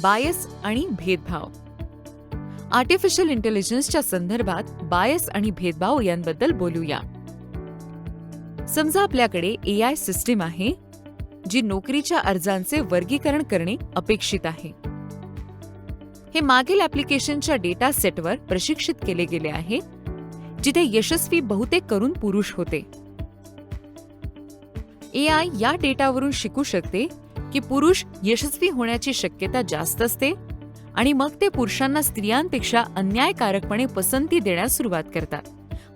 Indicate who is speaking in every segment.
Speaker 1: Bias आणि भेदभाव. Artificial इंटेलिजन्सच्या संदर्भात बायस आणि भेदभाव यांबद्दल बोलूया. समजा आपल्याकडे AI सिस्टीम आहे जी नोकरीच्या अर्जांचे वर्गीकरण करणे अपेक्षित आहे. हे मागील ॲप्लिकेशनच्या डेटा सेटवर प्रशिक्षित केले गेले आहे, जिथे यशस्वी बहुतेक करून पुरुष होते. AI या डेटावरून शिकू शकते की पुरुष यशस्वी होण्याची शक्यता जास्त असते आणि मग ते पुरुषांना स्त्रियांपेक्षा अन्यायकारकपणे पसंती देण्यास सुरुवात करतात.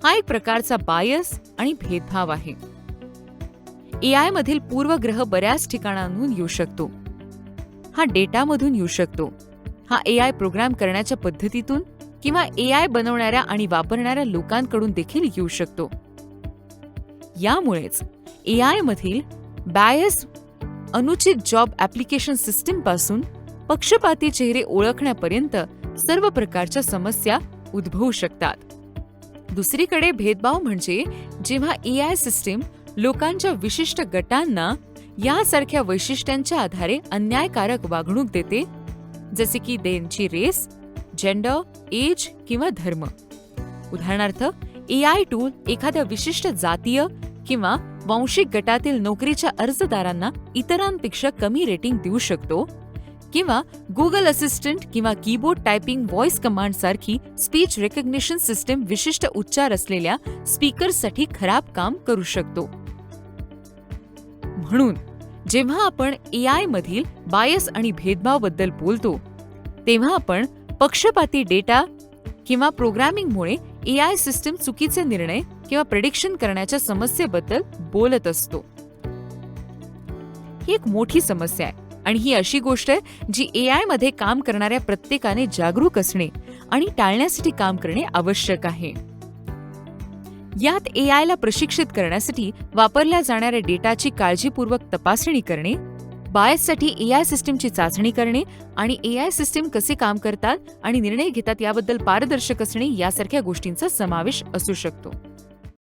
Speaker 1: हा एक प्रकारचा बायस आणि भेदभाव आहे. AI मधील पूर्वग्रह बऱ्याच ठिकाणांहून येऊ शकतो. हा डेटामधून येऊ शकतो. हा AI प्रोग्राम करण्याच्या पद्धतीतून किंवा AI बनवणाऱ्या आणि वापरणाऱ्या लोकांकडून देखील येऊ शकतो. यामुळेच AI मधील बायस अनुचित जॉब ॲप्लिकेशन सिस्टीम पासून पक्षपाती चेहरे ओळखण्यापर्यंत सर्व प्रकारच्या समस्या उद्भवू शकतात. दुसरीकडे भेदभाव म्हणजे जेव्हा AI सिस्टीम लोकांच्या विशिष्ट गटांना यासारख्या वैशिष्ट्यांच्या आधारे अन्यायकारक वागणूक देते, जसे की त्यांची रेस, जेंडर, एज किंवा धर्म. उदाहरणार्थ, AI टूल एखाद्या विशिष्ट जातीय किंवा वांशिक गटातील नोकरीच्या अर्जदारांना इतरांपेक्षा कमी रेटिंग देऊ शकतो, किंवा गुगल असिस्टंट किंवा कीबोर्ड टायपिंग व्हॉइस कमांड सारखी स्पीच रेकग्निशन सिस्टीम विशिष्ट उच्चार असलेल्या स्पीकर्ससाठी खराब काम करू शकतो. म्हणून जेव्हा आपण AI मधील बायस आणि भेदभावाबद्दल बोलतो, तेव्हा आपण पक्षपाती डेटा किंवा प्रोग्रामिंगमुळे AI सिस्टीम चुकीचे निर्णय किंवा प्रेडिक्शन करण्याच्या समस्येबद्दल बोलत असतो. ही एक मोठी समस्या आहे आणि ही अशी गोष्ट आहे जी AI मध्ये काम करणाऱ्या प्रत्येकाने जागरूक असणे आणि टाळण्यासाठी काम करणे आवश्यक आहे. यात AI ला प्रशिक्षित करण्यासाठी वापरल्या जाणाऱ्या डेटाची काळजीपूर्वक तपासणी करणे, बायससाठी AI सिस्टीमची चाचणी करणे आणि AI सिस्टीम कसे काम करतात आणि निर्णय घेतात याबद्दल पारदर्शक असणे यासारख्या गोष्टींचा समावेश असू शकतो.